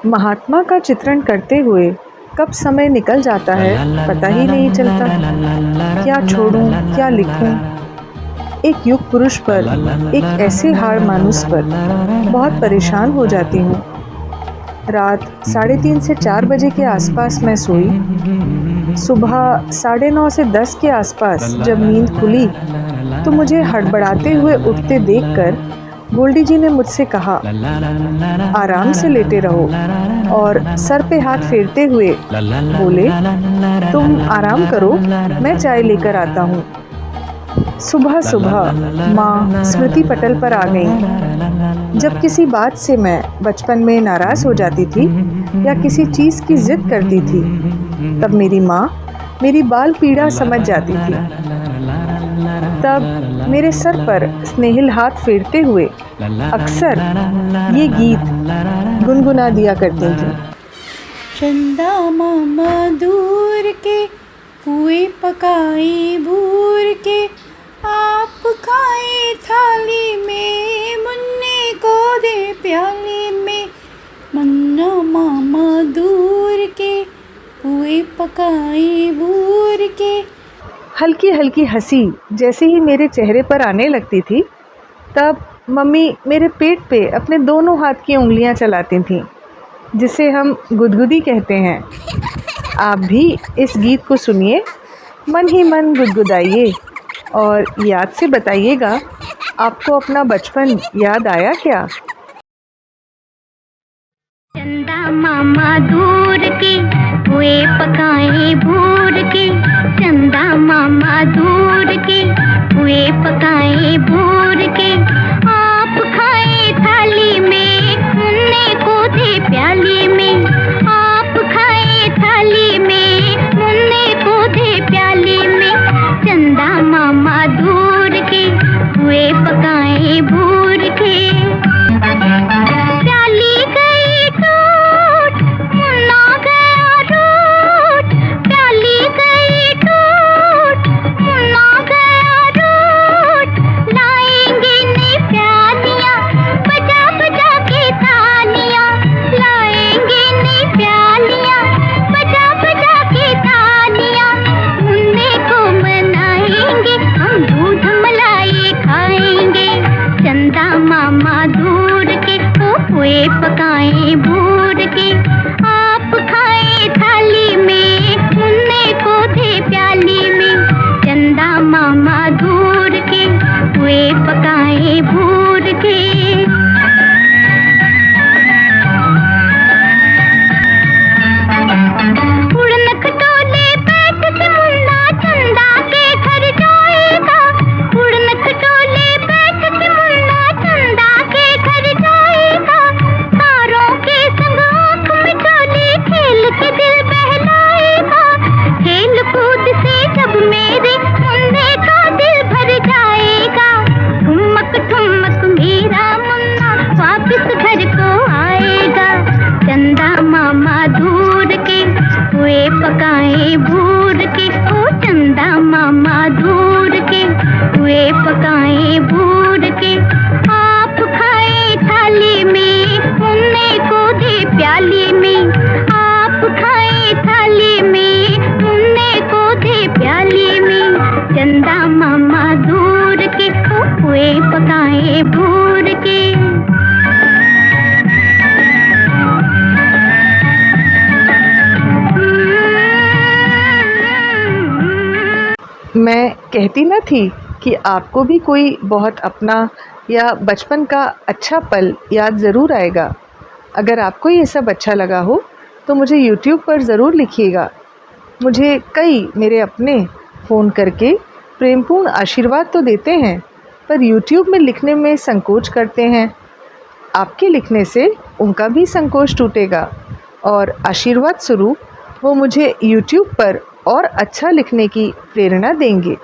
महात्मा का चित्रण करते हुए कब समय निकल जाता है पता ही नहीं चलता। क्या छोड़ूं, क्या लिखूं? एक युग पुरुष पर, एक ऐसे हाड़ मानुस पर बहुत परेशान हो जाती हूँ। रात 3:30 से 4 बजे के आसपास मैं सोई। सुबह 9:30 से 10 के आसपास जब नींद खुली तो मुझे हड़बड़ाते हुए उठते देखकर गोल्डी जी ने मुझसे कहा, आराम से लेटे रहो, और सर पे हाथ फेरते हुए बोले, तुम आराम करो, मैं चाय लेकर आता हूँ। सुबह सुबह माँ स्मृति पटल पर आ गई। जब किसी बात से मैं बचपन में नाराज़ हो जाती थी या किसी चीज़ की जिद करती थी, तब मेरी माँ मेरी बाल पीड़ा समझ जाती थी। तब मेरे सर पर स्नेहिल हाथ फेरते हुए अक्सर ये गीत गुनगुना दिया करती थी। चंदा मामा दूर के पुए पकाए भूर के, आप खाए थाली में, मुन्ने को दे प्याली में। मन्ना मामा दूर के पुए पकाए भूर के। हल्की हल्की हंसी जैसे ही मेरे चेहरे पर आने लगती थी, तब मम्मी मेरे पेट पे अपने दोनों हाथ की उंगलियां चलाती थीं, जिसे हम गुदगुदी कहते हैं। आप भी इस गीत को सुनिए, मन ही मन गुदगुदाइए और याद से बताइएगा, आपको अपना बचपन याद आया क्या? चंदा मामा दूर के पुए पकाए भूर के, चंदा मामा दूर के पुए पकाए भूर के। आप खाए थाली में, मुन्ने को दे प्याली में। आप खाए थाली में, मुन्ने को दे प्याली में। चंदा मामा दूर के पुए पकाए भूर के। प्याली गई टूट, मुन्ना गया रूठ। प्याली गई टूट, मुन्ना गया रूठ। लाएंगे नई प्यालियां, बजा बजा के तालियां। लाएंगे नई प्यालियां, बजा बजा के तालियां। मुन्ने को मनाएंगे, हम दूध मलाई खाएंगे। चंदा मामा दूर के पुए पकाए भूर के। आप खाए थाली में, मुन्ने को दे प्याली में। चंदा मामा दूर के पुए पकाए भूर के। उड़न खटोले बैठ के मुन्ना चंदा के घर जाएगा। उड़न खटोले बैठ के मुन्ना चंदा के घर जाएगा। तारों के संग आँख मिचोली खेल के दिल बहलाएगा। खेल कूद से जब मेरे मुन्ने का दिल भर जाएगा। ठुमक ठुमक मेरा मुन्ना वापस घर को आएगा। चंदा मामा दूर के पुए पकाए भूर के। ओ चंदा मामा दूर के पुए पकाए भूर के। आप खाए थाली में, मुन्ने को दे प्याली में। आप खाए थाली में, मुन्ने को दे प्याली में। चंदा मामा दूर के पुए पकाए भूर के। मैं कहती न थी कि आपको भी कोई बहुत अपना या बचपन का अच्छा पल याद ज़रूर आएगा। अगर आपको ये सब अच्छा लगा हो तो मुझे YouTube पर ज़रूर लिखिएगा। मुझे कई मेरे अपने फ़ोन करके प्रेमपूर्ण आशीर्वाद तो देते हैं, पर YouTube में लिखने में संकोच करते हैं। आपके लिखने से उनका भी संकोच टूटेगा और आशीर्वाद स्वरूप वो मुझे YouTube पर और अच्छा लिखने की प्रेरणा देंगे।